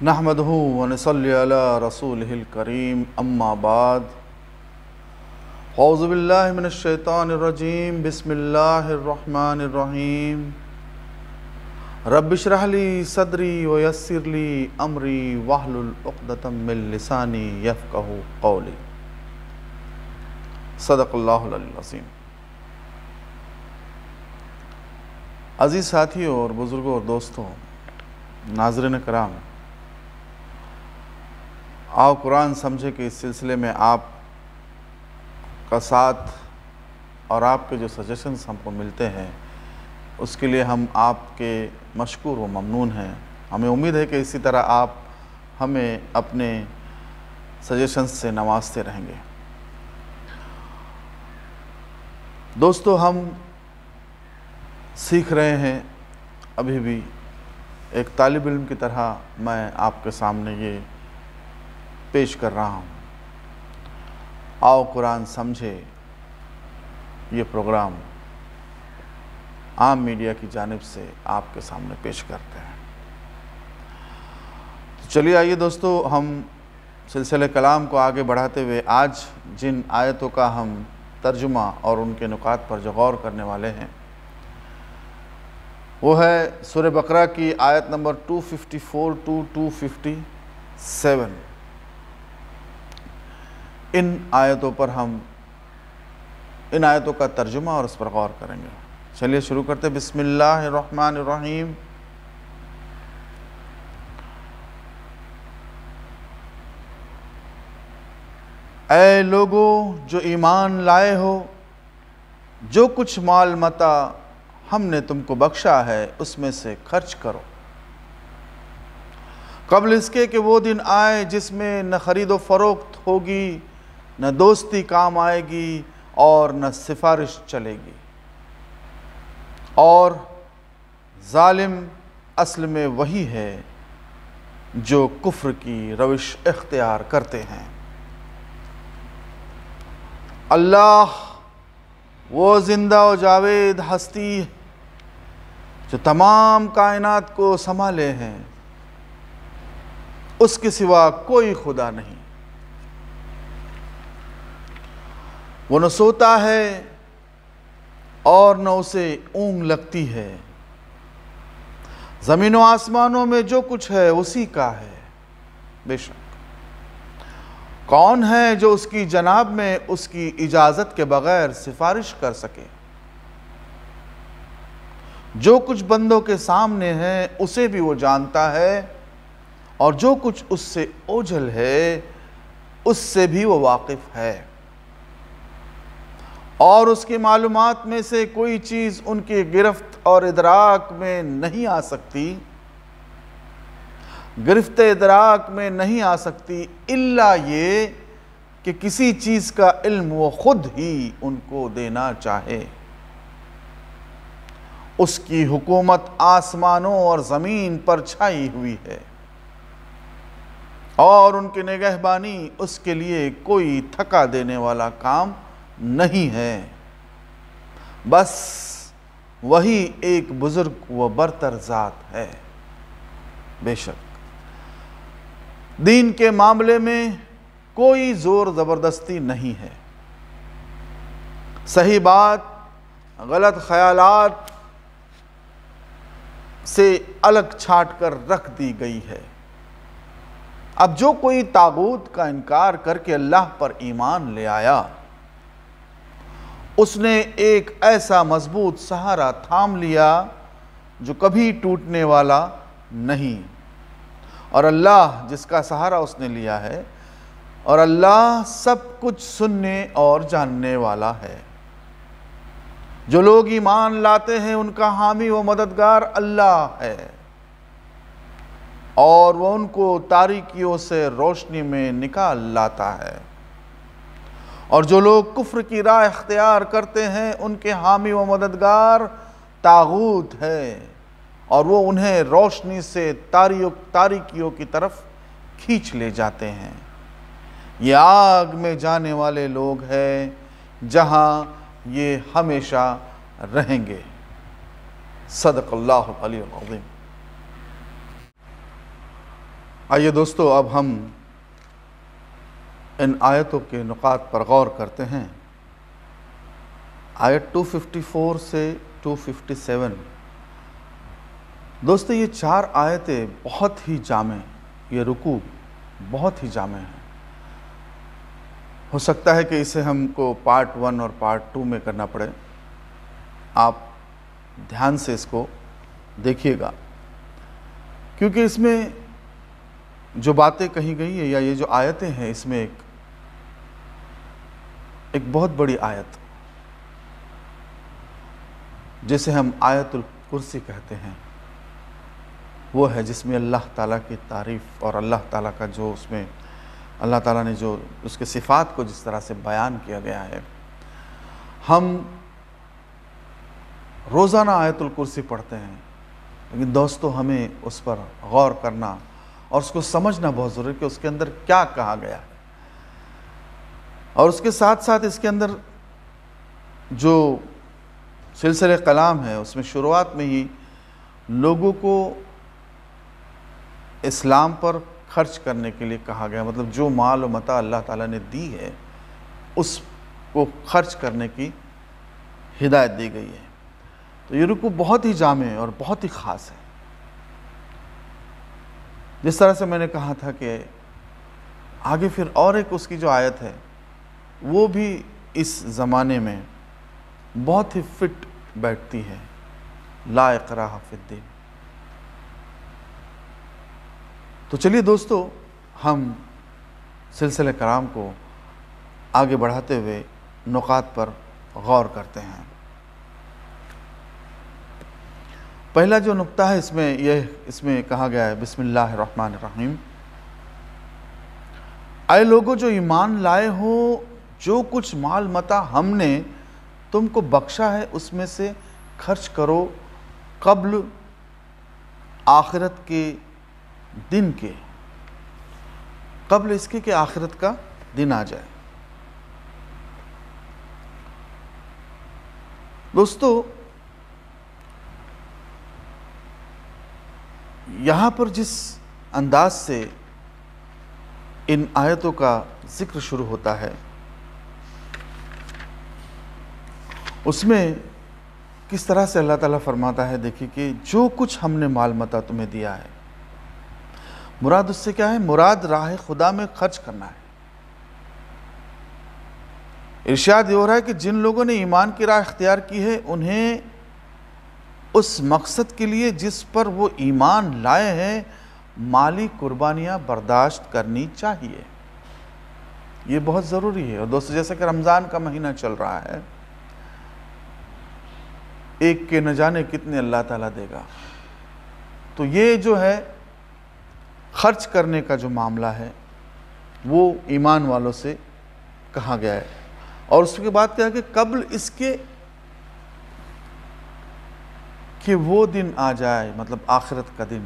نحمدہ ونصلی علی رسولہ الکریم اما بعد اعوذ باللہ من الشیطان الرجیم بسم اللہ الرحمن الرحیم رب اشرح لی صدری ویسر لی امری واحلل عقدۃ من لسانی یفقہوا قولی۔ صدق اللہ العلی العظیم۔ عزیز ساتھیوں اور بزرگوں اور دوستوں، ناظرین کرام، آؤ قرآن سمجھے کہ اس سلسلے میں آپ کا ساتھ اور آپ کے جو سجیشنز ہم کو ملتے ہیں اس کے لیے ہم آپ کے مشکور و ممنون ہیں۔ ہمیں امید ہے کہ اسی طرح آپ ہمیں اپنے سجیشنز سے نوازتے رہیں گے۔ دوستو، ہم سیکھ رہے ہیں، ابھی بھی ایک طالب علم کی طرح میں آپ کے سامنے یہ پیش کر رہا ہوں۔ آؤ قرآن سمجھے یہ پروگرام عام میڈیا کی جانب سے آپ کے سامنے پیش کرتے ہیں۔ چلیے آئیے دوستو، ہم سلسلہ کلام کو آگے بڑھاتے ہوئے آج جن آیتوں کا ہم ترجمہ اور ان کے نکات پر جو غور کرنے والے ہیں وہ ہے سورہ بقرہ کی آیت نمبر 254 to 257۔ ان آیتوں کا ترجمہ اور اس پر غور کریں گے۔ چلیے شروع کرتے ہیں۔ بسم اللہ الرحمن الرحیم۔ اے لوگو جو ایمان لائے ہو، جو کچھ مال متاع ہم نے تم کو بخشا ہے اس میں سے خرچ کرو، قبل اس کے کہ وہ دن آئے جس میں نہ خرید و فروخت ہوگی، نہ دوستی کام آئے گی اور نہ سفارش چلے گی، اور ظالم اصل میں وہی ہے جو کفر کی روش اختیار کرتے ہیں۔ اللہ وہ زندہ و جاوید ہستی جو تمام کائنات کو سنبھالے ہیں، اس کے سوا کوئی خدا نہیں۔ وہ نہ سوتا ہے اور نہ اسے اونگ لگتی ہے، زمین و آسمانوں میں جو کچھ ہے اسی کا ہے۔ بے شک کون ہے جو اس کی جناب میں اس کی اجازت کے بغیر سفارش کر سکے؟ جو کچھ بندوں کے سامنے ہے اسے بھی وہ جانتا ہے، اور جو کچھ اس سے اوجھل ہے اس سے بھی وہ واقف ہے، اور اس کی معلومات میں سے کوئی چیز ان کی گرفت اور ادراک میں نہیں آ سکتی، گرفت ادراک میں نہیں آ سکتی الا یہ کہ کسی چیز کا علم وہ خود ہی ان کو دینا چاہے۔ اس کی حکومت آسمانوں اور زمین پر چھائی ہوئی ہے، اور ان کی نگہبانی اس کے لیے کوئی تھکا دینے والا کام نہیں ہے۔ بس وہی ایک بزرگ و برتر ذات ہے۔ بے شک دین کے معاملے میں کوئی زور زبردستی نہیں ہے، صحیح بات غلط خیالات سے الگ چھانٹ کر رکھ دی گئی ہے۔ اب جو کوئی طاغوت کا انکار کر کے اللہ پر ایمان لے آیا، اس نے ایک ایسا مضبوط سہارا تھام لیا جو کبھی ٹوٹنے والا نہیں، اور اللہ جس کا سہارا اس نے لیا ہے، اور اللہ سب کچھ سننے اور جاننے والا ہے۔ جو لوگ ایمان لاتے ہیں ان کا حامی و مددگار اللہ ہے، اور وہ ان کو تاریکیوں سے روشنی میں نکال لاتا ہے، اور جو لوگ کفر کی راہ اختیار کرتے ہیں ان کے حامی و مددگار طاغوت ہے، اور وہ انہیں روشنی سے تاریکیوں کی طرف کھینچ لے جاتے ہیں۔ یہ آگ میں جانے والے لوگ ہیں جہاں یہ ہمیشہ رہیں گے۔ صدق اللہ العلی العظیم۔ آئیے دوستو، اب ہم ان آیتوں کے نقاط پر غور کرتے ہیں۔ آیت 254 سے 257۔ دوستو، یہ 4 آیتیں بہت ہی جامع، یہ رکوع بہت ہی جامع ہیں۔ ہو سکتا ہے کہ اسے ہم کو پارٹ 1 اور پارٹ 2 میں کرنا پڑے۔ آپ دھیان سے اس کو دیکھیے گا، کیونکہ اس میں جو باتیں کہی گئی ہیں یا یہ جو آیتیں ہیں، اس میں ایک بہت بڑی آیت جسے ہم آیت الکرسی کہتے ہیں، وہ ہے جس میں اللہ تعالیٰ کی تعریف اور اللہ تعالیٰ کا جو اس میں اللہ تعالیٰ نے جو اس کے صفات کو جس طرح سے بیان کیا گیا ہے۔ ہم روزانہ آیت الکرسی پڑھتے ہیں، لیکن دوستو ہمیں اس پر غور کرنا اور اس کو سمجھنا بہت ضروری ہے کہ اس کے اندر کیا کہا گیا ہے، اور اس کے ساتھ ساتھ اس کے اندر جو سلسلہ کلام ہے، اس میں شروعات میں ہی لوگوں کو اسلام پر خرچ کرنے کے لیے کہا گیا، مطلب جو مال و متاع اللہ تعالیٰ نے دی ہے اس کو خرچ کرنے کی ہدایت دی گئی ہے۔ تو یہ رکوع بہت ہی جامع اور بہت ہی خاص ہے۔ جس طرح سے میں نے کہا تھا کہ آگے پھر اور ایک اس کی جو آیت ہے وہ بھی اس زمانے میں بہت ہی فٹ بیٹھتی ہے، لا اکراہ فی الدین۔ تو چلیے دوستو، ہم سلسلہ کرام کو آگے بڑھاتے ہوئے نقاط پر غور کرتے ہیں۔ پہلا جو نقطہ ہے اس میں کہا گیا ہے، بسم اللہ الرحمن الرحیم، اے لوگو جو ایمان لائے ہو، جو کچھ مال متاع ہم نے تم کو بخشا ہے اس میں سے خرچ کرو قبل آخرت کے دن کے، قبل اس کے کہ آخرت کا دن آ جائے۔ دوستو، یہاں پر جس انداز سے ان آیتوں کا ذکر شروع ہوتا ہے، اس میں کس طرح سے اللہ تعالیٰ فرماتا ہے، دیکھیے کہ جو کچھ ہم نے مال متاع تمہیں دیا ہے، مراد اس سے کیا ہے؟ مراد راہ خدا میں خرچ کرنا ہے۔ ارشاد یہ ہو رہا ہے کہ جن لوگوں نے ایمان کی راہ اختیار کی ہے، انہیں اس مقصد کے لیے جس پر وہ ایمان لائے ہیں مالی قربانیاں برداشت کرنی چاہیے۔ یہ بہت ضروری ہے۔ اور دوستو، جیسا کہ رمضان کا مہینہ چل رہا ہے، ایک کے نہ جانے کتنے اللہ تعالیٰ دے گا، تو یہ جو ہے خرچ کرنے کا جو معاملہ ہے وہ ایمان والوں سے کہا گیا ہے۔ اور اس کے بعد کیا ہے کہ قبل اس کے کہ وہ دن آ جائے، مطلب آخرت کا دن،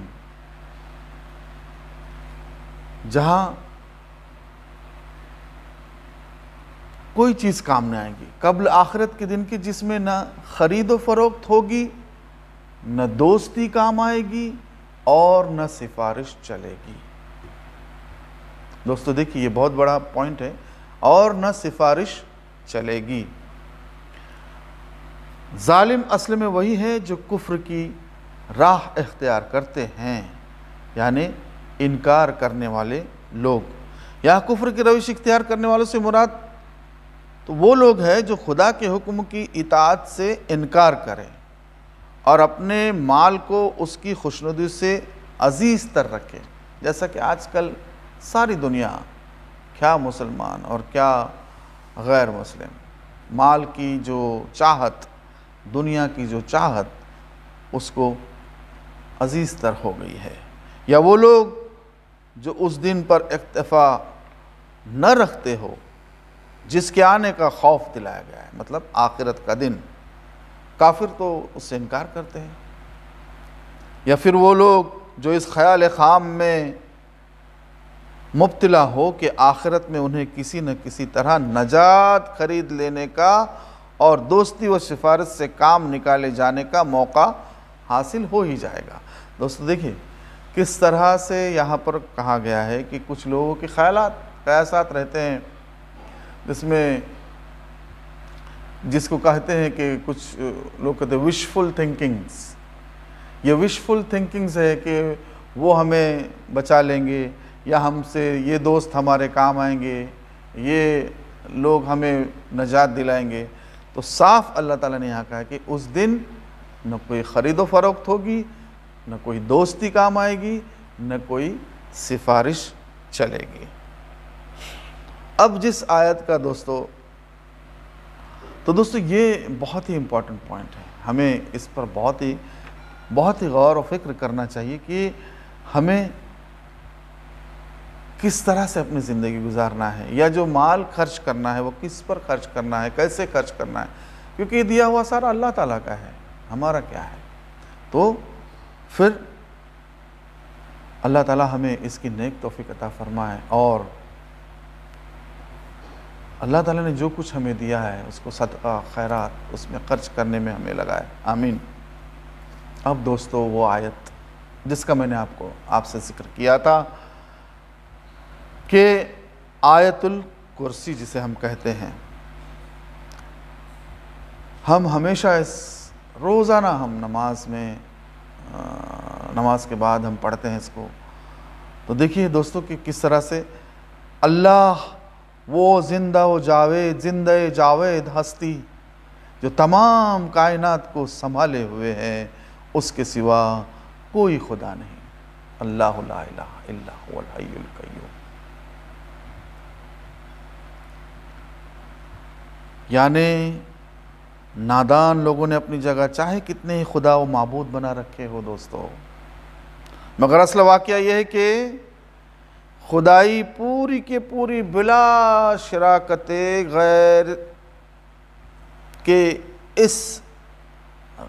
جہاں کوئی چیز کام نہ آئے گی، قبل آخرت کے دن کی جس میں نہ خرید و فروخت ہوگی، نہ دوستی کام آئے گی اور نہ سفارش چلے گی۔ دوستو دیکھیے، یہ بہت بڑا پوائنٹ ہے، اور نہ سفارش چلے گی۔ ظالم اصل میں وہی ہے جو کفر کی راہ اختیار کرتے ہیں، یعنی انکار کرنے والے لوگ۔ یا کفر کی روش اختیار کرنے والوں سے مراد تو وہ لوگ ہیں جو خدا کے حکم کی اطاعت سے انکار کریں اور اپنے مال کو اس کی خوشنودی سے عزیز تر رکھیں۔ جیسا کہ آج کل ساری دنیا، کیا مسلمان اور کیا غیر مسلم، مال کی جو چاہت، دنیا کی جو چاہت، اس کو عزیز تر ہو گئی ہے۔ یا وہ لوگ جو اس دن پر اکتفا نہ رکھتے ہو جس کے آنے کا خوف دلایا گیا ہے، مطلب آخرت کا دن، کافر تو اس سے انکار کرتے ہیں۔ یا پھر وہ لوگ جو اس خیال خام میں مبتلا ہو کہ آخرت میں انہیں کسی نہ کسی طرح نجات خرید لینے کا اور دوستی و سفارت سے کام نکالے جانے کا موقع حاصل ہو ہی جائے گا۔ دوستو دیکھیں، کس طرح سے یہاں پر کہا گیا ہے کہ کچھ لوگوں کے خیالات قیاسات رہتے ہیں، جس کو کہتے ہیں کہ کچھ لوگ کہتے ہیں وشفل تھنکنگز. یہ وشفل تھنکنگز ہے کہ وہ ہمیں بچا لیں گے، یا ہم سے یہ دوست ہمارے کام آئیں گے، یہ لوگ ہمیں نجات دلائیں گے. تو صاف اللہ تعالیٰ نے یہاں کہا کہ اس دن نہ کوئی خرید و فروخت ہوگی، نہ کوئی دوستی کام آئے گی، نہ کوئی سفارش چلے گی. اب جس آیت کا دوستو یہ بہت ہی امپورٹنٹ پوائنٹ ہے، ہمیں اس پر بہت ہی غور و فکر کرنا چاہیے کہ ہمیں کس طرح سے اپنی زندگی گزارنا ہے، یا جو مال خرچ کرنا ہے وہ کس پر خرچ کرنا ہے، کیسے خرچ کرنا ہے، کیونکہ یہ دیا ہوا سارا اللہ تعالیٰ کا ہے، ہمارا کیا ہے. تو پھر اللہ تعالیٰ ہمیں اس کی نیک توفیق عطا فرمائے، اور اللہ تعالیٰ نے جو کچھ ہمیں دیا ہے اس کو صدقہ خیرات اس میں خرچ کرنے میں ہمیں لگائے. آمین. اب دوستو وہ آیت جس کا میں نے آپ سے ذکر کیا تھا کہ آیت الکرسی جسے ہم کہتے ہیں، ہم ہمیشہ روزانہ ہم نماز کے بعد ہم پڑھتے ہیں اس کو. تو دیکھیے دوستو کہ کس طرح سے اللہ وہ زندہ و جاوید ہستی جو تمام کائنات کو سنبھالے ہوئے ہیں، اس کے سوا کوئی خدا نہیں. اللہ لا الہ الا هو الحی القیوم. یعنی نادان لوگوں نے اپنی جگہ چاہے کتنے ہی خدا و معبود بنا رکھے ہو دوستو، مگر اصل واقعہ یہ ہے کہ خدائی پوری کے پوری بلا شراکت غیر کے اس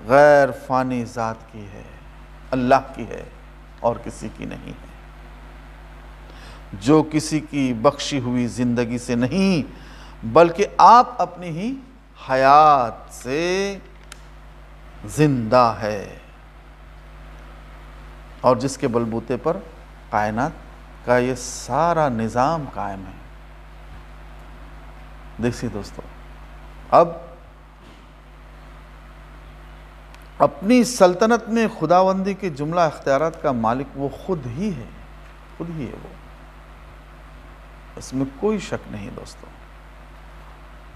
غیر فانی ذات کی ہے، اللہ کی ہے اور کسی کی نہیں ہے، جو کسی کی بخشی ہوئی زندگی سے نہیں بلکہ آپ اپنی ہی حیات سے زندہ ہے، اور جس کے بلبوتے پر کائنات کا یہ سارا نظام قائم ہے. دیکھیے دوستو، اب اپنی سلطنت میں خداوندی کے جملہ اختیارات کا مالک وہ خود ہی ہے وہ، اس میں کوئی شک نہیں دوستو.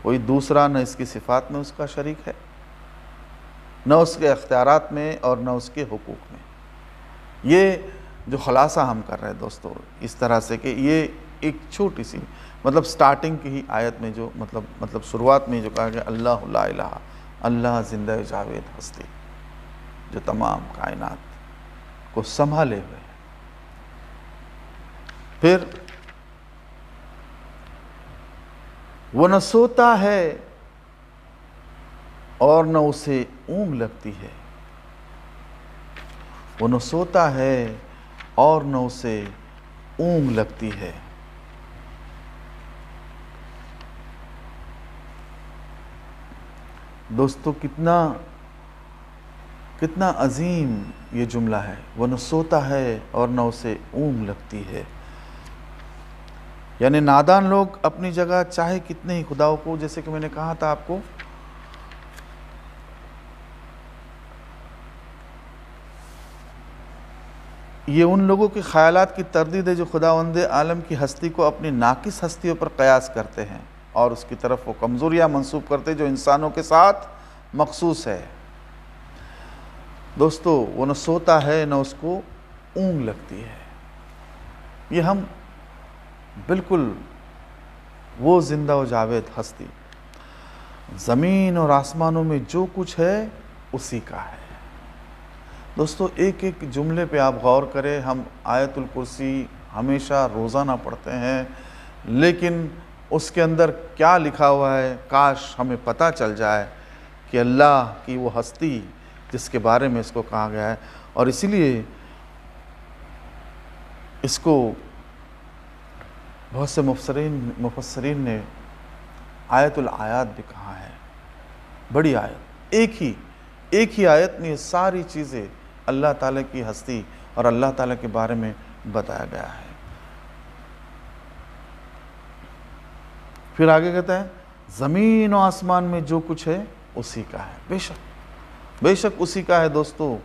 کوئی دوسرا نہ اس کی صفات میں اس کا شریک ہے، نہ اس کے اختیارات میں اور نہ اس کے حقوق میں. یہ جو خلاصہ ہم کر رہے ہیں دوستو اس طرح سے کہ یہ ایک چھوٹی سی سٹارٹنگ کی ہی آیت میں جو شروعات میں جو کہا گیا اللہ لا الہ، اللہ زندہ جاوید ہستی جو تمام کائنات کو سنبھالے ہوئے. پھر وہ نہ سوتا ہے اور نہ اسے اونگ لگتی ہے، وہ نہ سوتا ہے اور نہ اسے اونگ لگتی ہے. دوستو کتنا عظیم یہ جملہ ہے، وہ نہ سوتا ہے اور نہ اسے اونگ لگتی ہے. یعنی نادان لوگ اپنی جگہ چاہے کتنے ہی خداؤں کو، جیسے کہ میں نے کہا تھا آپ کو، یہ ان لوگوں کے خیالات کی تردید ہے جو خداوند عالم کی ہستی کو اپنی ناقص ہستیوں پر قیاس کرتے ہیں اور اس کی طرف وہ کمزوریاں منسوب کرتے جو انسانوں کے ساتھ مخصوص ہے. دوستو وہ نہ سوتا ہے نہ اس کو اونگ لگتی ہے. یہ ہم بالکل وہ زندہ و جاوید ہستی، زمین اور آسمانوں میں جو کچھ ہے اسی کا ہے. دوستو ایک ایک جملے پہ آپ غور کریں. ہم آیت الکرسی ہمیشہ روزانہ پڑھتے ہیں، لیکن اس کے اندر کیا لکھا ہوا ہے کاش ہمیں پتہ چل جائے کہ اللہ کی وہ ہستی جس کے بارے میں اس کو کہا گیا ہے. اور اسی لیے اس کو بہت سے مفسرین نے آیت الآیات بھی کہا ہے. بڑی آیت، ایک ہی آیت میں یہ ساری چیزیں اللہ تعالیٰ کی ہستی اور اللہ تعالیٰ کے بارے میں بتایا گیا ہے۔ پھر آگے کہتا ہے زمین و آسمان میں جو کچھ ہے اسی کا ہے، بے شک اسی کا ہے دوستو،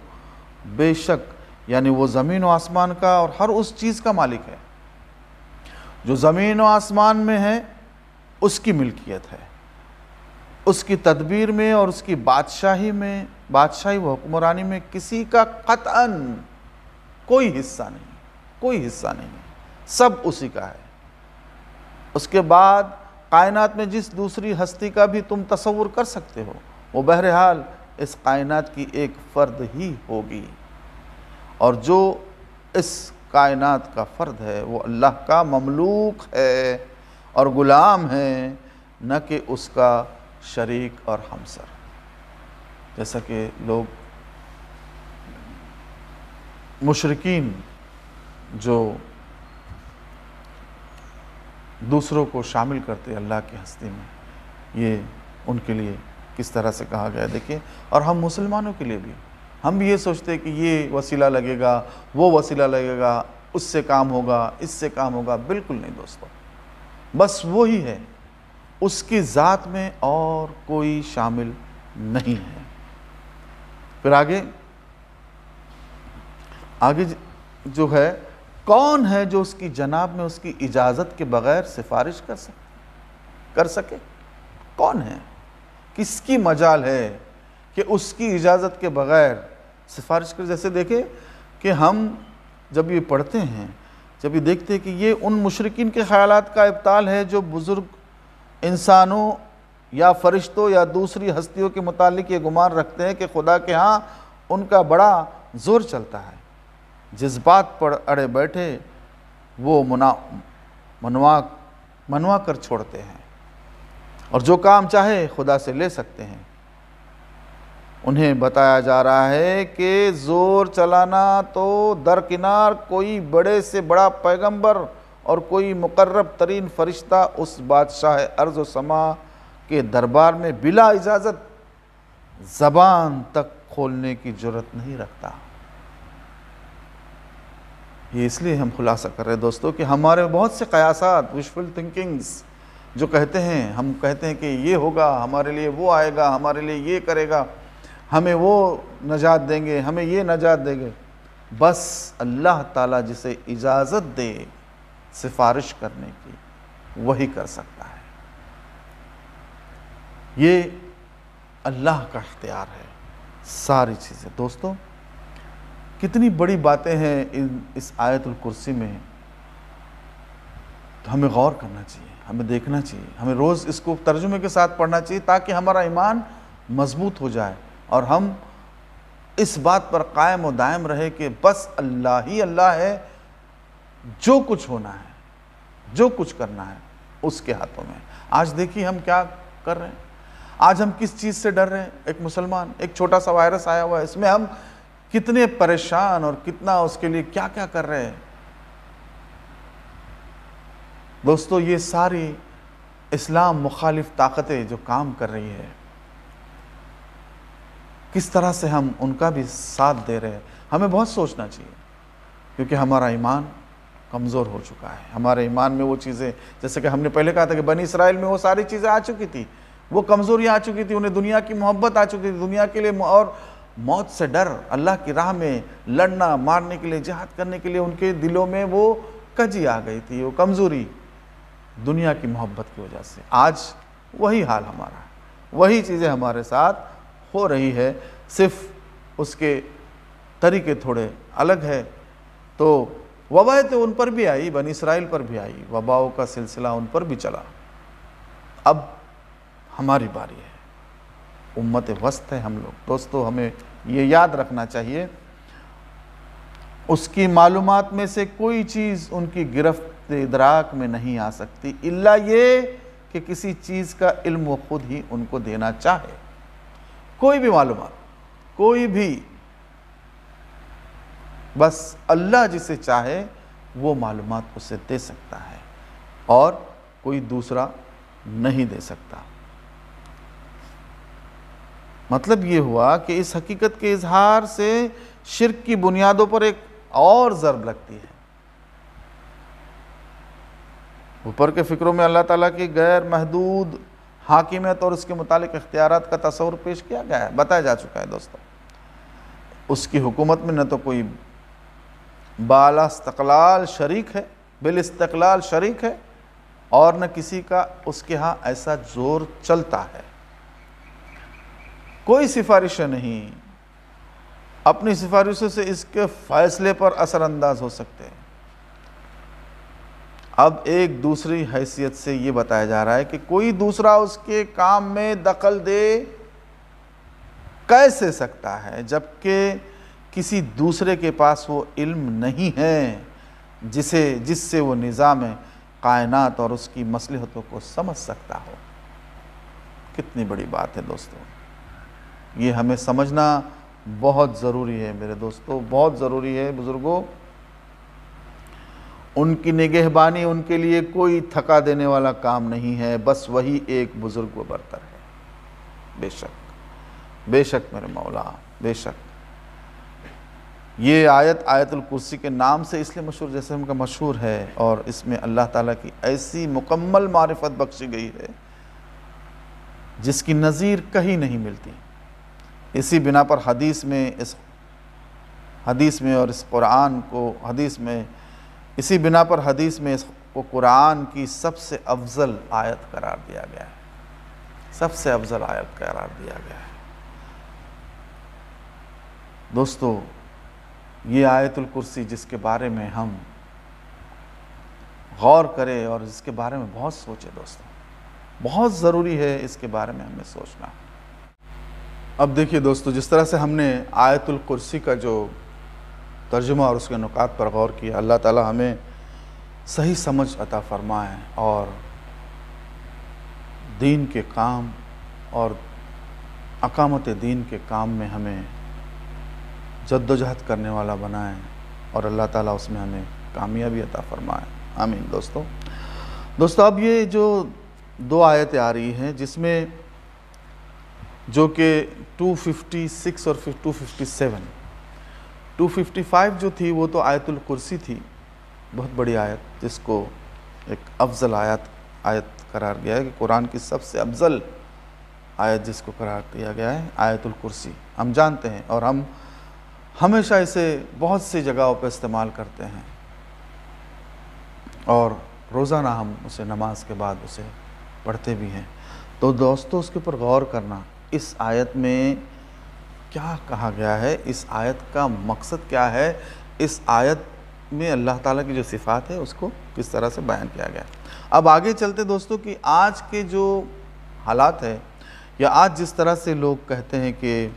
بے شک یعنی وہ زمین و آسمان کا اور ہر اس چیز کا مالک ہے جو زمین و آسمان میں ہے، اس کی ملکیت ہے، اس کی تدبیر میں اور اس کی بادشاہی و حکمرانی میں کسی کا قطعاً کوئی حصہ نہیں، سب اسی کا ہے۔ اس کے بعد کائنات میں جس دوسری ہستی کا بھی تم تصور کر سکتے ہو، وہ بہرحال اس کائنات کی ایک فرد ہی ہوگی، اور جو اس کائنات کا فرد ہے وہ اللہ کا مملوک ہے اور غلام ہے، نہ کہ اس کا شریک اور ہمسر۔ جیسا کہ لوگ مشرکین جو دوسروں کو شامل کرتے اللہ کی ہستی میں، یہ ان کے لیے کس طرح سے کہا گیا دیکھیں، اور ہم مسلمانوں کے لیے بھی ہم بھی یہ سوچتے ہیں کہ یہ وسیلہ لگے گا، وہ وسیلہ لگے گا، اس سے کام ہوگا، اس سے کام ہوگا۔ بالکل نہیں دوستو، بس وہی ہے، اس کی ذات میں اور کوئی شامل نہیں ہے۔ پھر آگے جو ہے، کون ہے جو اس کی جناب میں اس کی اجازت کے بغیر سفارش کر سکے؟ کون ہے؟ کس کی مجال ہے کہ اس کی اجازت کے بغیر سفارش کر؟ جیسے دیکھیں کہ ہم جب یہ پڑھتے ہیں، جب یہ دیکھتے ہیں کہ یہ ان مشرکین کے خیالات کا ابطال ہے جو بزرگ انسانوں یا فرشتوں یا دوسری ہستیوں کے متعلق یہ گمان رکھتے ہیں کہ خدا کے ہاں ان کا بڑا زور چلتا ہے، جس بات پر اڑے بیٹھے وہ منوا کر چھوڑتے ہیں، اور جو کام چاہے خدا سے لے سکتے ہیں۔ انہیں بتایا جا رہا ہے کہ زور چلانا تو درکنار کوئی بڑے سے بڑا پیغمبر اور کوئی مقرب ترین فرشتہ اس بادشاہ ارض و سما کے دربار میں بلا اجازت زبان تک کھولنے کی جرات نہیں رکھتا۔ یہ اس لیے ہم خلاصہ کر رہے ہیں دوستو کہ ہمارے بہت سے قیاسات، وشفل تھنکنگز جو کہتے ہیں، ہم کہتے ہیں کہ یہ ہوگا، ہمارے لیے وہ آئے گا، ہمارے لیے یہ کرے گا، ہمیں وہ نجات دیں گے، ہمیں یہ نجات دیں گے۔ بس اللہ تعالیٰ جسے اجازت دے سفارش کرنے کی، وہی کر سکتا ہے۔ یہ اللہ کا اختیار ہے ساری چیزیں۔ دوستو کتنی بڑی باتیں ہیں اس آیت الکرسی میں، تو ہمیں غور کرنا چاہیے، ہمیں دیکھنا چاہیے، ہمیں روز اس کو ترجمے کے ساتھ پڑھنا چاہیے تاکہ ہمارا ایمان مضبوط ہو جائے اور ہم اس بات پر قائم و دائم رہے کہ بس اللہ ہی اللہ ہے، جو کچھ ہونا ہے، جو کچھ کرنا ہے اس کے ہاتھوں میں۔ آج دیکھیے ہم کیا کر رہے ہیں، آج ہم کس چیز سے ڈر رہے ہیں؟ ایک مسلمان، ایک چھوٹا سا وائرس آیا ہوا ہے، اس میں ہم کتنے پریشان اور کتنا اس کے لیے کیا کیا کر رہے ہیں۔ دوستو یہ ساری اسلام مخالف طاقتیں جو کام کر رہی ہے، کس طرح سے ہم ان کا بھی ساتھ دے رہے ہیں، ہمیں بہت سوچنا چاہیے، کیونکہ ہمارا ایمان کمزور ہو چکا ہے۔ ہمارے ایمان میں وہ چیزیں، جیسے کہ ہم نے پہلے کہا تھا کہ بنی اسرائیل میں وہ ساری چیزیں آ چکی تھی، وہ کمزوریاں آ چکی تھی، انہیں دنیا کی محبت آ چکی تھی، دنیا کے لیے اور موت سے ڈر، اللہ کی راہ میں لڑنا مارنے کے لیے، جہاد کرنے کے لیے ان کے دلوں میں وہ کجی آ گئی تھی، وہ کمزوری دنیا کی محبت کی وجہ سے۔ آج وہی حال ہمارا ہے، وہی چیزیں ہمارے ساتھ ہو رہی ہے، صرف اس کے طریقے تھوڑے الگ ہے۔ تو وبا تو ان پر بھی آئی، بنی اسرائیل پر بھی آئی، وباؤں کا سلسلہ ان پر بھی چلا۔ اب ہماری باری ہے، امت وسط ہے ہم لوگ۔ دوستو ہمیں یہ یاد رکھنا چاہیے، اس کی معلومات میں سے کوئی چیز ان کی گرفت ادراک میں نہیں آ سکتی الا یہ کہ کسی چیز کا علم وہ خود ہی ان کو دینا چاہے۔ کوئی بھی معلومات، کوئی بھی، بس اللہ جسے چاہے وہ معلومات اسے دے سکتا ہے اور کوئی دوسرا نہیں دے سکتا۔ مطلب یہ ہوا کہ اس حقیقت کے اظہار سے شرک کی بنیادوں پر ایک اور ضرب لگتی ہے۔ اوپر کے فکروں میں اللہ تعالیٰ کی غیر محدود حاکمیت اور اس کے متعلق اختیارات کا تصور پیش کیا گیا ہے، بتایا جا چکا ہے دوستو۔ اس کی حکومت میں نہ تو کوئی بالا استقلال شریک ہے، بالاستقلال شریک ہے، اور نہ کسی کا اس کے ہاں ایسا زور چلتا ہے۔ کوئی سفارشیں نہیں اپنی سفارشوں سے اس کے فیصلے پر اثر انداز ہو سکتے ہیں۔ اب ایک دوسری حیثیت سے یہ بتایا جا رہا ہے کہ کوئی دوسرا اس کے کام میں دخل دے کیسے سکتا ہے، جبکہ کسی دوسرے کے پاس وہ علم نہیں ہے جس سے وہ نظام کائنات اور اس کی مصلحتوں کو سمجھ سکتا ہو۔ کتنی بڑی بات ہے دوستو، یہ ہمیں سمجھنا بہت ضروری ہے میرے دوستو، بہت ضروری ہے بزرگوں۔ ان کی نگہبانی ان کے لیے کوئی تھکا دینے والا کام نہیں ہے، بس وہی ایک بزرگ و برتر ہے۔ بے شک میرے مولا، بے شک۔ یہ آیت الکرسی کے نام سے اس لیے مشہور جیسے ہم کا مشہور ہے، اور اس میں اللہ تعالیٰ کی ایسی مکمل معرفت بخشی گئی ہے جس کی نظیر کہیں نہیں ملتی۔ اسی بنا پر حدیث میں اور اس قرآن کو اسی بنا پر حدیث میں اس کو قرآن کی سب سے افضل آیت قرار دیا گیا ہے، سب سے افضل آیت قرار دیا گیا ہے۔ دوستو، یہ آیت الکرسی جس کے بارے میں ہم غور کریں اور اس کے بارے میں بہت سوچیں دوستو، بہت ضروری ہے اس کے بارے میں ہمیں سوچنا۔ اب دیکھیے دوستو، جس طرح سے ہم نے آیت الکرسی کا جو ترجمہ اور اس کے نکات پر غور کیا، اللہ تعالیٰ ہمیں صحیح سمجھ عطا فرمائے اور دین کے کام اور اقامت دین کے کام میں ہمیں جد و جہد کرنے والا بنائیں، اور اللہ تعالیٰ اس میں ہمیں کامیابی عطا فرمائے، آمین۔ دوستو اب یہ جو دو آیتیں آ رہی ہیں جس میں جو کہ 256 اور 257، 255 جو تھی وہ تو آیت الکرسی تھی، بہت بڑی آیت جس کو ایک افضل آیت قرار گیا ہے، کہ قرآن کی سب سے افضل آیت جس کو قرار دیا گیا ہے آیت الکرسی، ہم جانتے ہیں اور ہم ہمیشہ اسے بہت سی جگہوں پہ استعمال کرتے ہیں، اور روزانہ ہم اسے نماز کے بعد اسے پڑھتے بھی ہیں۔ تو دوستو اس کے اوپر غور کرنا، اس آیت میں کیا کہا گیا ہے، اس آیت کا مقصد کیا ہے، اس آیت میں اللہ تعالیٰ کی جو صفات ہے اس کو کس طرح سے بیان کیا گیا ہے۔ اب آگے چلتے دوستو کہ آج کے جو حالات ہے، یا آج جس طرح سے لوگ کہتے ہیں کہ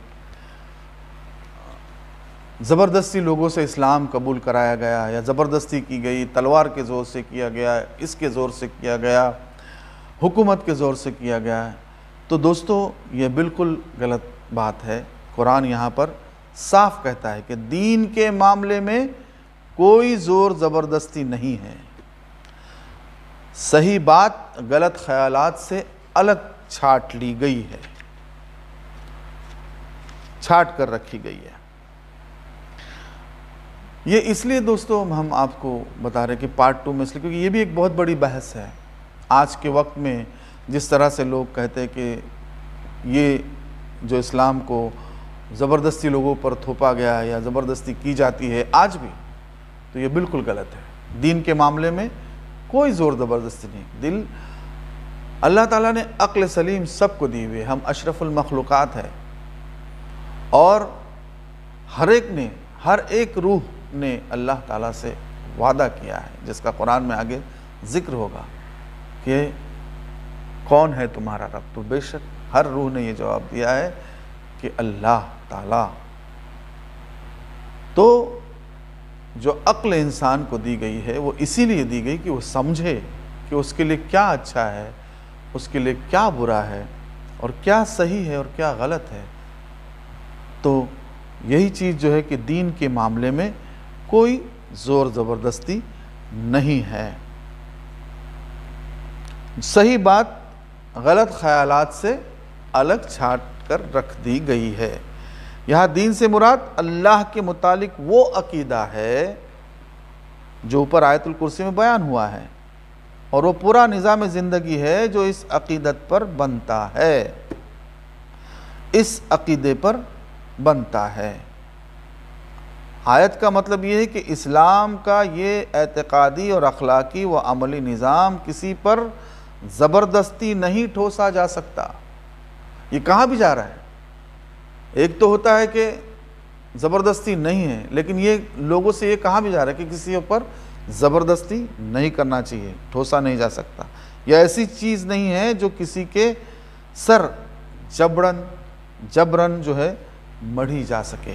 زبردستی لوگوں سے اسلام قبول کرایا گیا، یا زبردستی کی گئی، تلوار کے زور سے کیا گیا، اس کے زور سے کیا گیا، حکومت کے زور سے کیا گیا ہے، تو دوستو یہ بالکل غلط بات ہے۔ قرآن یہاں پر صاف کہتا ہے کہ دین کے معاملے میں کوئی زور زبردستی نہیں ہے۔ صحیح بات غلط خیالات سے الگ چھاٹ لی گئی ہے، چھاٹ کر رکھی گئی ہے۔ یہ اس لیے دوستو ہم آپ کو بتا رہے کہ پارٹ 2 میں، اس لیے کیونکہ یہ بھی ایک بہت بڑی بحث ہے آج کے وقت میں۔ جس طرح سے لوگ کہتے ہیں کہ یہ جو اسلام کو زبردستی لوگوں پر تھوپا گیا ہے یا زبردستی کی جاتی ہے آج بھی، تو یہ بالکل غلط ہے۔ دین کے معاملے میں کوئی زور زبردستی نہیں۔ اللہ تعالیٰ نے عقل سلیم سب کو دی ہوئے، ہم اشرف المخلوقات ہے، اور ہر ایک روح نے اللہ تعالیٰ سے وعدہ کیا ہے، جس کا قرآن میں آگے ذکر ہوگا کہ کون ہے تمہارا رب، تو بے شک ہر روح نے یہ جواب دیا ہے کہ اللہ تعالیٰ۔ تو جو عقل انسان کو دی گئی ہے وہ اسی لیے دی گئی کہ وہ سمجھے کہ اس کے لیے کیا اچھا ہے، اس کے لیے کیا برا ہے، اور کیا صحیح ہے اور کیا غلط ہے۔ تو یہی چیز جو ہے کہ دین کے معاملے میں کوئی زور زبردستی نہیں ہے۔ صحیح بات غلط خیالات سے الگ چھاٹ کر رکھ دی گئی ہے۔ یہاں دین سے مراد اللہ کے متعلق وہ عقیدہ ہے جو اوپر آیت الکرسی میں بیان ہوا ہے، اور وہ پورا نظام زندگی ہے جو اس عقیدت پر بنتا ہے، اس عقیدے پر بنتا ہے۔ آیت کا مطلب یہ ہے کہ اسلام کا یہ اعتقادی اور اخلاقی و عملی نظام کسی پر زبردستی نہیں ٹھوسا جا سکتا۔ یہ کہاں بھی جا رہا ہے؟ ایک تو ہوتا ہے کہ زبردستی نہیں ہے، لیکن یہ لوگوں سے یہ کہاں بھی جا رہا ہے کہ کسی اوپر زبردستی نہیں کرنا چاہیے، ٹھوسا نہیں جا سکتا، یا ایسی چیز نہیں ہے جو کسی کے سر جبرن جو ہے مڑھی جا سکے،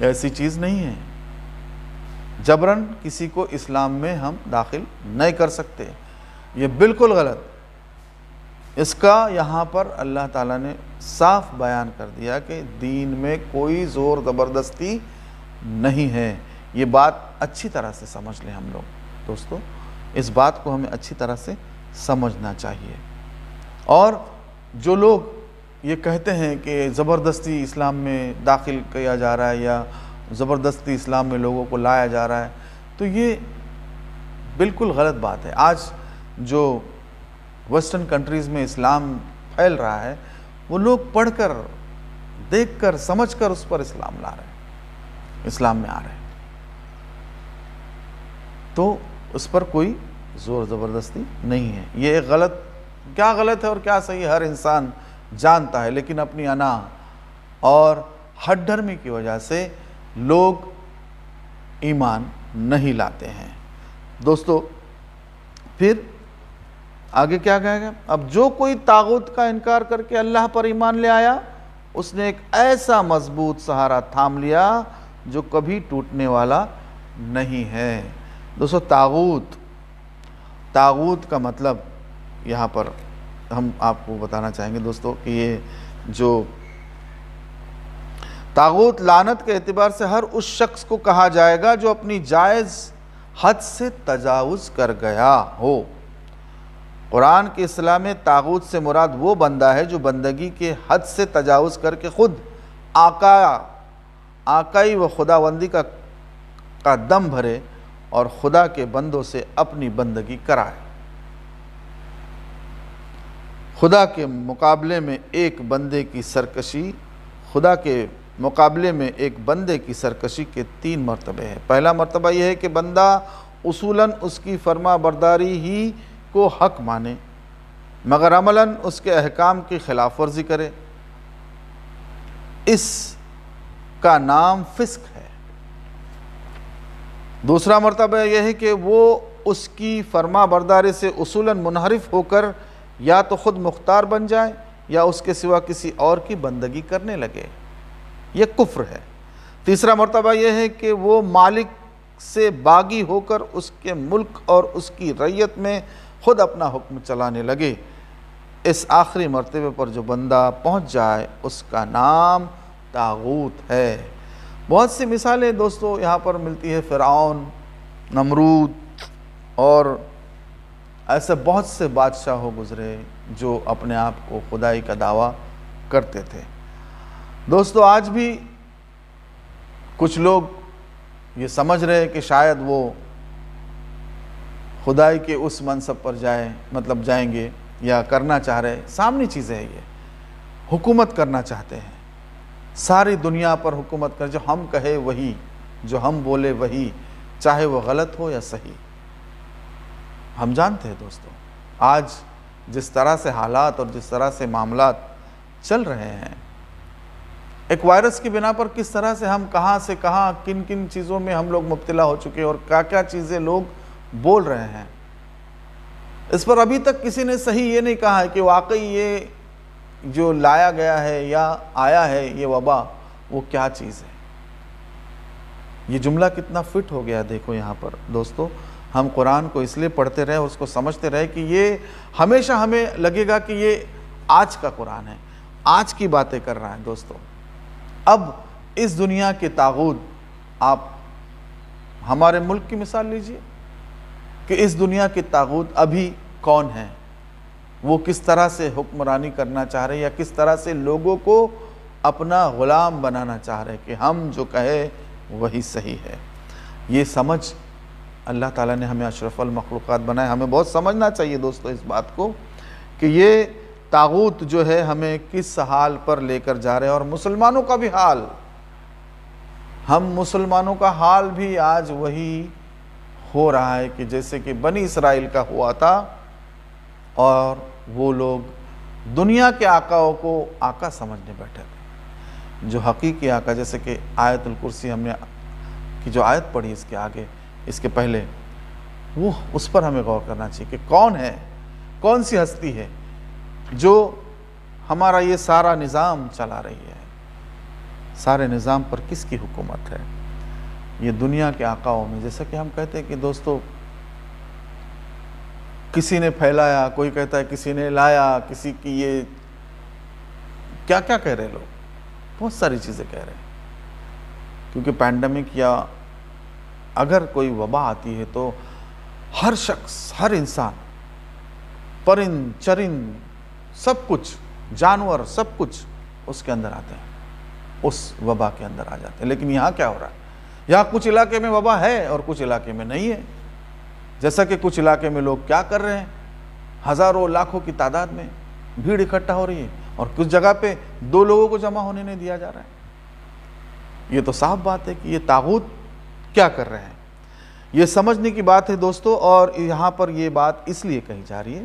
ایسی چیز نہیں ہے۔ جبرن کسی کو اسلام میں ہم داخل نہیں کر سکتے، یہ بالکل غلط۔ اس کا یہاں پر اللہ تعالیٰ نے صاف بیان کر دیا کہ دین میں کوئی زور زبردستی نہیں ہے۔ یہ بات اچھی طرح سے سمجھ لیں ہم لوگ دوستو، اس بات کو ہمیں اچھی طرح سے سمجھنا چاہیے۔ اور جو لوگ یہ کہتے ہیں کہ زبردستی اسلام میں داخل کیا جا رہا ہے یا زبردستی اسلام میں لوگوں کو لایا جا رہا ہے، تو یہ بالکل غلط بات ہے۔ آج جو ویسٹرن کنٹریز میں اسلام پھیل رہا ہے، وہ لوگ پڑھ کر، دیکھ کر، سمجھ کر اس پر اسلام لا رہے ہیں، اسلام میں آ رہے ہیں، تو اس پر کوئی زور زبردستی نہیں ہے۔ یہ ایک غلط، کیا غلط ہے اور کیا صحیح ہر انسان جانتا ہے، لیکن اپنی انا اور ہٹ دھرمی کی وجہ سے لوگ ایمان نہیں لاتے ہیں۔ دوستو پھر آگے کیا کہے گا؟ اب جو کوئی طاغوت کا انکار کر کے اللہ پر ایمان لے آیا، اس نے ایک ایسا مضبوط سہارا تھام لیا جو کبھی ٹوٹنے والا نہیں ہے۔ دوستو طاغوت کا مطلب یہاں پر ہم آپ کو بتانا چاہیں گے دوستو کہ یہ جو طاغوت لعنت کے اعتبار سے ہر اس شخص کو کہا جائے گا جو اپنی جائز حد سے تجاوز کر گیا ہو۔ قرآن کی اصطلاح میں طاغوت سے مراد وہ بندہ ہے جو بندگی کے حد سے تجاوز کر کے خود آقائی و خداوندی کا دم بھرے اور خدا کے بندوں سے اپنی بندگی کرائے۔ خدا کے مقابلے میں ایک بندے کی سرکشی کے 3 مرتبے ہیں۔ پہلا مرتبہ یہ ہے کہ بندہ اصولاً اس کی فرما برداری ہی کو حق مانے، مگر عملاً اس کے احکام کی خلاف ورزی کرے، اس کا نام فسق ہے۔ دوسرا مرتبہ یہ ہے کہ وہ اس کی فرما برداری سے اصولاً منحرف ہو کر یا تو خود مختار بن جائے یا اس کے سوا کسی اور کی بندگی کرنے لگے، یہ کفر ہے۔ تیسرا مرتبہ یہ ہے کہ وہ مالک سے باغی ہو کر اس کے ملک اور اس کی رعیت میں خود اپنا حکم چلانے لگے۔ اس آخری مرتبے پر جو بندہ پہنچ جائے اس کا نام طاغوت ہے۔ بہت سی مثالیں دوستو یہاں پر ملتی ہے، فرعون، نمرود اور ایسے بہت سے بادشاہوں گزرے جو اپنے آپ کو خدائی کا دعویٰ کرتے تھے۔ دوستو آج بھی کچھ لوگ یہ سمجھ رہے کہ شاید وہ خدائی کے اس منصب پر جائیں گے یا کرنا چاہ رہے، سامنے چیزیں ہیں، یہ حکومت کرنا چاہتے ہیں، ساری دنیا پر حکومت کر، جو ہم کہے وہی، جو ہم بولے وہی، چاہے وہ غلط ہو یا صحیح۔ ہم جانتے ہیں دوستو آج جس طرح سے حالات اور جس طرح سے معاملات چل رہے ہیں، ایک وائرس کی بنا پر کس طرح سے ہم کہاں سے کہاں کن کن چیزوں میں ہم لوگ مبتلا ہو چکے اور کیا کیا چیزیں لوگ بول رہے ہیں، اس پر ابھی تک کسی نے صحیح یہ نہیں کہا ہے کہ واقعی یہ جو لایا گیا ہے یا آیا ہے یہ وبا وہ کیا چیز ہے۔ یہ جملہ کتنا فٹ ہو گیا دیکھو یہاں پر دوستو، ہم قرآن کو اس لیے پڑھتے رہے اور اس کو سمجھتے رہے کہ یہ ہمیشہ ہمیں لگے گا کہ یہ آج کا قرآن ہے، آج کی باتیں کر رہا ہے دوستو۔ اب اس دنیا کے طاغوت، آپ ہمارے ملک کی مثال لیجئے کہ اس دنیا کے طاغوت ابھی کون ہیں، وہ کس طرح سے حکمرانی کرنا چاہ رہے ہیں یا کس طرح سے لوگوں کو اپنا غلام بنانا چاہ رہے کہ ہم جو کہے وہی صحیح ہے۔ یہ سمجھ اللہ تعالیٰ نے ہمیں اشرف المخلوقات بنائے۔ ہمیں بہت سمجھنا چاہیے دوستو اس بات کو کہ یہ طاغوت جو ہے ہمیں کس حال پر لے کر جا رہے ہیں، اور مسلمانوں کا بھی حال، ہم مسلمانوں کا حال بھی آج وہی ہو رہا ہے کہ جیسے کہ بنی اسرائیل کا ہوا تھا، اور وہ لوگ دنیا کے آقاؤں کو آقا سمجھنے بیٹھے تھے، جو حقیقی آقا، جیسے کہ آیت الکرسی ہم نے کی جو آیت پڑھی اس کے آگے، اس کے پہلے، وہ اس پر ہمیں غور کرنا چاہیے کہ کون ہے، کون سی ہستی ہے جو ہمارا یہ سارا نظام چلا رہی ہے، سارے نظام پر کس کی حکومت ہے۔ یہ دنیا کے آقاؤں میں، جیسا کہ ہم کہتے ہیں کہ دوستو کسی نے پھیلایا، کوئی کہتا ہے کسی نے لایا، کسی کی یہ کیا کیا کہہ رہے لوگ، بہت ساری چیزیں کہہ رہے ہیں، کیونکہ پینڈیمک یا اگر کوئی وبا آتی ہے تو ہر شخص، ہر انسان، پرند چرند، سب کچھ، جانور، سب کچھ اس کے اندر آتے ہیں، اس وبا کے اندر آ جاتے ہیں۔ لیکن یہاں کیا ہو رہا ہے؟ یہاں کچھ علاقے میں وبا ہے اور کچھ علاقے میں نہیں ہے، جیسا کہ کچھ علاقے میں لوگ کیا کر رہے ہیں، ہزاروں لاکھوں کی تعداد میں بھیڑ اکٹھا ہو رہی ہے، اور کچھ جگہ پہ 2 لوگوں کو جمع ہونے نہیں دیا جا رہا ہے۔ یہ تو صاف بات ہے کہ یہ طاغوت کیا کر رہے ہیں، یہ سمجھنے کی بات ہے دوستو۔ اور یہاں پر یہ بات اس لیے کہی جا رہی ہے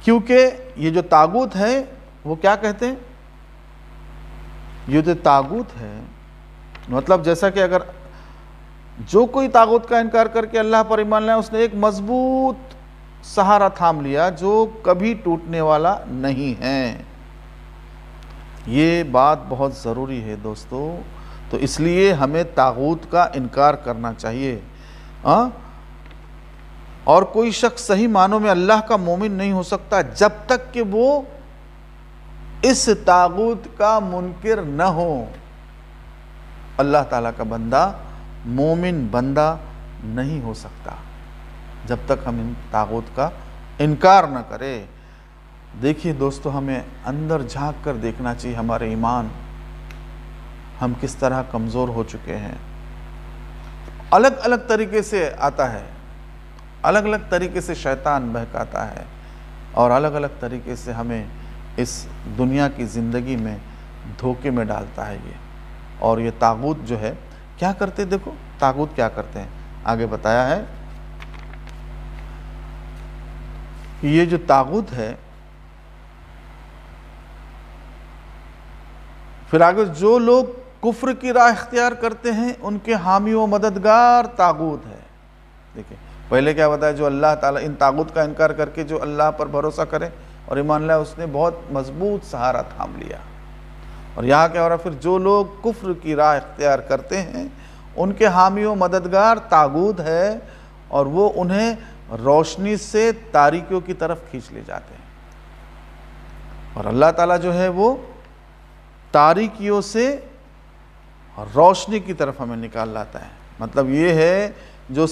کیونکہ یہ جو طاغوت ہے وہ کیا کہتے ہیں، یہ جو طاغوت ہے مطلب جیسا کہ اگر جو کوئی طاغوت کا انکار کر کے اللہ پر ایمان لائے، اس نے ایک مضبوط سہارا تھام لیا جو کبھی ٹوٹنے والا نہیں ہے۔ یہ بات بہت ضروری ہے دوستو، تو اس لیے ہمیں طاغوت کا انکار کرنا چاہیے۔ اور کوئی شخص صحیح معنوں میں اللہ کا مومن نہیں ہو سکتا جب تک کہ وہ اس طاغوت کا منکر نہ ہو۔ اللہ تعالیٰ کا بندہ مومن بندہ نہیں ہو سکتا جب تک ہم ان طاغوت کا انکار نہ کرے۔ دیکھیے دوستو، ہمیں اندر جھانک کر دیکھنا چاہیے ہمارے ایمان، ہم کس طرح کمزور ہو چکے ہیں۔ الگ الگ طریقے سے آتا ہے، الگ الگ طریقے سے شیطان بہکاتا ہے، اور الگ الگ طریقے سے ہمیں اس دنیا کی زندگی میں دھوکے میں ڈالتا ہے یہ۔ اور یہ طاغوت جو ہے کیا کرتے، دیکھو طاغوت کیا کرتے ہیں، آگے بتایا ہے کہ یہ جو طاغوت ہے، پھر آگے جو لوگ کفر کی راہ اختیار کرتے ہیں ان کے حامی و مددگار طاغوت ہے۔ دیکھیں پہلے کیا بتایا، جو اللہ تعالیٰ ان طاغوت کا انکار کر کے جو اللہ پر بھروسہ کرے اور ایمان لائے، اس نے بہت مضبوط سہارا تھام لیا۔ اور یہاں کیا ہو رہا ہے، پھر جو لوگ کفر کی راہ اختیار کرتے ہیں ان کے حامی و مددگار طاغوت ہے، اور وہ انہیں روشنی سے تاریکیوں کی طرف کھینچ لے جاتے ہیں۔ اور اللہ تعالیٰ جو ہے وہ تاریکیوں سے روشنی کی طرف ہمیں نکال لاتا ہے۔ مطلب یہ ہے جو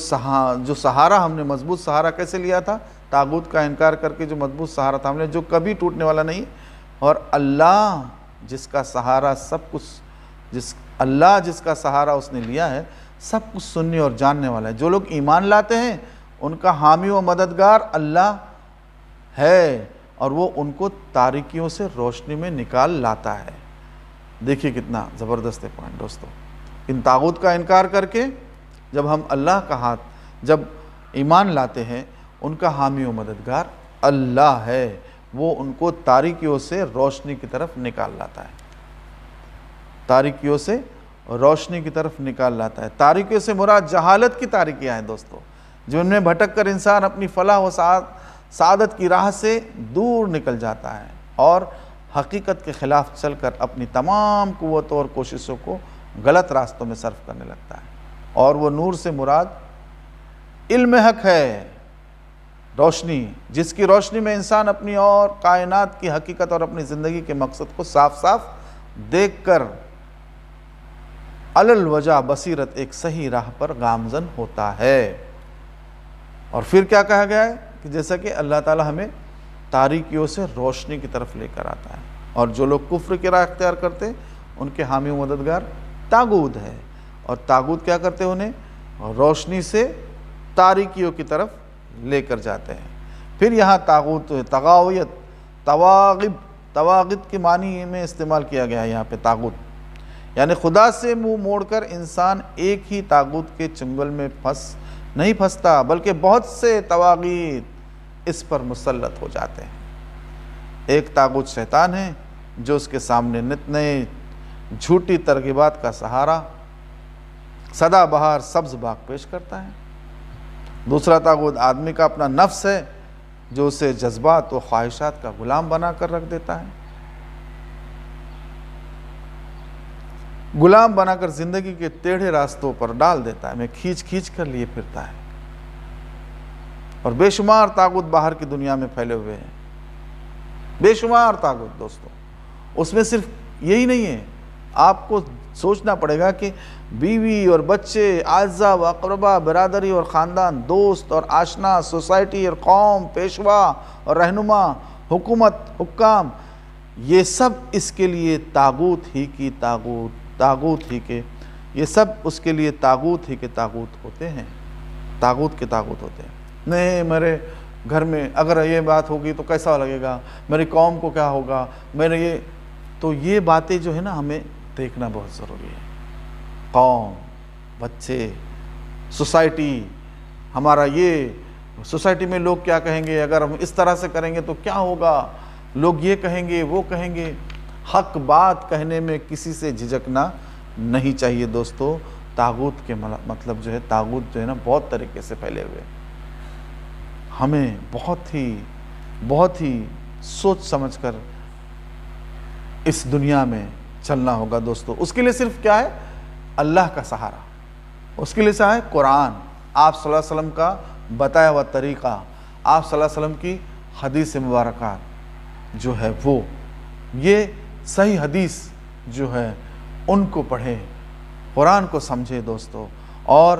سہارا ہم نے مضبوط سہارا کیسے لیا تھا، طاغوت کا انکار کر کے جو مضبوط سہارا تھا ہم نے، جو کبھی ٹوٹنے والا نہیں، اور اللہ جس کا سہارا سب کچھ، اللہ جس کا سہارا اس نے لیا ہے، سب کچھ سننے اور جاننے والا ہے۔ جو لوگ ایمان لاتے ہیں ان کا حامی و مددگار اللہ ہے، اور وہ ان کو تاریکیوں سے روشنی میں نکال لاتا ہے۔ دیکھیے کتنا زبردست پوائنٹ دوستو، ان طاغوت کا انکار کر کے جب ہم اللہ کا ہاتھ، جب ایمان لاتے ہیں، ان کا حامی و مددگار اللہ ہے، وہ ان کو تاریکیوں سے روشنی کی طرف نکال لاتا ہے، تاریکیوں سے روشنی کی طرف نکال لاتا ہے۔ تاریکیوں سے مراد جہالت کی تاریکیاں ہیں دوستو، جن میں بھٹک کر انسان اپنی فلاح و سعادت کی راہ سے دور نکل جاتا ہے، اور حقیقت کے خلاف چل کر اپنی تمام قوتوں اور کوششوں کو غلط راستوں میں صرف کرنے لگتا ہے۔ اور وہ نور سے مراد علم حق ہے، روشنی، جس کی روشنی میں انسان اپنی اور کائنات کی حقیقت اور اپنی زندگی کے مقصد کو صاف صاف دیکھ کر علی الوجہ بصیرت ایک صحیح راہ پر گامزن ہوتا ہے۔ اور پھر کیا کہا گیا ہے کہ جیسا کہ اللہ تعالی ہمیں تاریکیوں سے روشنی کی طرف لے کر آتا ہے، اور جو لوگ کفر کی راہ اختیار کرتے ہیں ان کے حامی و مددگار طاغوت ہے، اور طاغوت کیا کرتے ہیں؟ انہیں روشنی سے تاریکیوں کی طرف لے کر جاتے ہیں۔ پھر یہاں طاغوت تغاویت، تواغت کے معنی میں استعمال کیا گیا ہے یہاں پہ طاغوت، یعنی خدا سے منہ موڑ کر انسان ایک ہی طاغوت کے چنگل میں نہیں پھنستا، بلکہ بہت سے تواغیت اس پر مسلط ہو جاتے ہیں۔ ایک طاغوت شیطان ہے جو اس کے سامنے نت نئے جھوٹی ترغیبات کا سہارا سدا بہار سبز باغ پیش کرتا ہے۔ دوسرا طاغوت آدمی کا اپنا نفس ہے جو اسے جذبات و خواہشات کا غلام بنا کر رکھ دیتا ہے، غلام بنا کر زندگی کے ٹیڑھے راستوں پر ڈال دیتا ہے، میں کھینچ کھینچ کر لیے پھرتا ہے۔ اور بے شمار طاغوت باہر کی دنیا میں پھیلے ہوئے ہیں، بے شمار طاغوت دوستوں۔ اس میں صرف یہی نہیں ہے، آپ کو سوچنا پڑے گا کہ بیوی اور بچے، اعزا و اقربا، برادری اور خاندان، دوست اور آشنا، سوسائٹی اور قوم، پیشوا اور رہنما، حکومت، حکام، یہ سب اس کے لیے طاغوت ہی کے یہ سب اس کے لیے طاغوت ہی کے طاغوت ہوتے ہیں، طاغوت کے طاغوت ہوتے ہیں۔ نہیں، میرے گھر میں اگر یہ بات ہوگی تو کیسا لگے گا، میری قوم کو کیا ہوگا، تو یہ باتیں جو ہے نا ہمیں دیکھنا بہت ضروری ہے۔ قوم، بچے، سوسائٹی، ہمارا یہ سوسائٹی میں لوگ کیا کہیں گے، اگر ہم اس طرح سے کریں گے تو کیا ہوگا، لوگ یہ کہیں گے وہ کہیں گے۔ حق بات کہنے میں کسی سے جھجکنا نہیں چاہیے دوستو۔ طاغوت کے مطلب جو ہے، طاغوت جو ہے نا بہت طریقے سے پھیلے ہوئے، ہمیں بہت ہی سوچ سمجھ کر اس دنیا میں چلنا ہوگا دوستو۔ اس کے لیے صرف کیا ہے؟ اللہ کا سہارا، اس کے لیے کیا ہے؟ قرآن، آپ صلی اللہ علیہ وسلم کا بتایا ہوا طریقہ، آپ صلی اللہ علیہ وسلم کی حدیث مبارکہ جو ہے وہ، یہ صحیح حدیث جو ہے ان کو پڑھیں، قرآن کو سمجھے دوستو۔ اور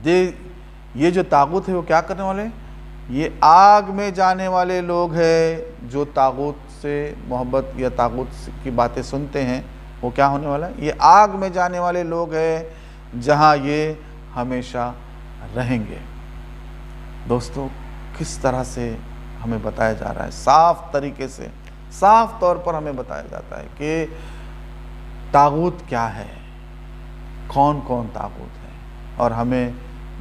یہ جو طاغوت ہے وہ کیا کرنے والے ہیں؟ یہ آگ میں جانے والے لوگ ہیں جو طاغوت سے محبت یا طاغوت کی باتیں سنتے ہیں، وہ کیا ہونے والا ہے؟ یہ آگ میں جانے والے لوگ ہیں جہاں یہ ہمیشہ رہیں گے۔ دوستو کس طرح سے ہمیں بتایا جا رہا ہے، صاف طریقے سے، صاف طور پر ہمیں بتایا جاتا ہے کہ طاغوت کیا ہے، کون کون طاغوت ہے، اور ہمیں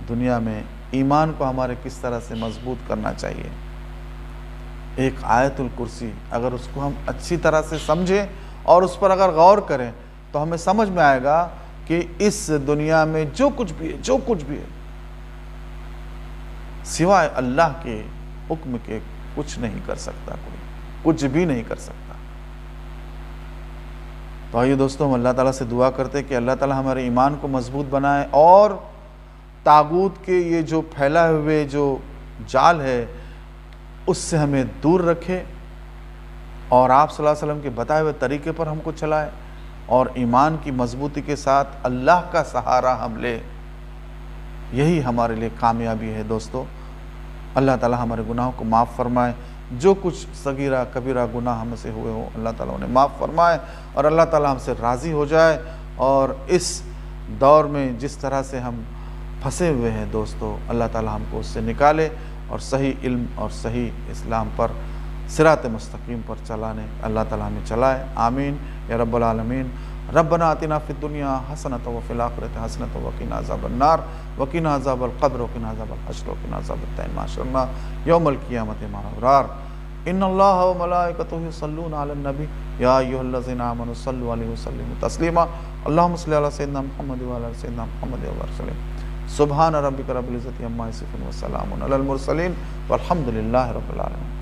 دنیا میں ایمان کو ہمارے کس طرح سے مضبوط کرنا چاہیے۔ ایک آیت الکرسی، اگر اس کو ہم اچھی طرح سے سمجھیں اور اس پر اگر غور کریں تو ہمیں سمجھ میں آئے گا کہ اس دنیا میں جو کچھ بھی ہے سوائے اللہ کے حکم کے کچھ نہیں کر سکتا، کوئی کچھ بھی نہیں کر سکتا۔ تو آئیے دوستو، ہم اللہ تعالیٰ سے دعا کرتے کہ اللہ تعالیٰ ہمارے ایمان کو مضبوط بنائے اور طاغوت کے یہ جو پھیلا ہوئے جو جال ہے اس سے ہمیں دور رکھے، اور آپ صلی اللہ علیہ وسلم کے بتائے ہوئے طریقے پر ہم کو چلائے، اور ایمان کی مضبوطی کے ساتھ اللہ کا سہارا ہم لے۔ یہی ہمارے لیے کامیابی ہے دوستو۔ اللہ تعالیٰ ہمارے گناہوں کو معاف فرمائے، جو کچھ صغیرہ کبیرہ گناہ ہم سے ہوئے ہوں اللہ تعالیٰ انہیں معاف فرمائے، اور اللہ تعالیٰ ہم سے راضی ہو جائے، اور اس دور میں جس طرح سے ہم پھنسے ہوئے ہیں دوستو، اللہ تعالیٰ ہم کو اس سے نکالے اور صحیح علم اور صحیح اسلام پر، صراط مستقیم پر چلانے اللہ تعالیٰ ہمیں چلائے۔ آمین یا رب العالمین۔ ربنا آتنا فی الدنیا حسنۃ وفی الآخرۃ حسنۃ وقنا عذاب النار وقنا عذاب القبر وقنا عذاب الحشر وقنا عذاب الدین معاشرنا یوم القیامت مع الابرار۔ ان اللہ وملائکتہ یصلون علی النبی یا ایھا الذین آمنوا صلوا علیہ وسلموا تسلیما۔ اللہم صل علی سیدنا محمد وعلی آل سیدنا محمد وسلم۔ سبحان ربک رب العزۃ عما یصفون وسلام علی المرسلین والحمد للہ رب العالمین۔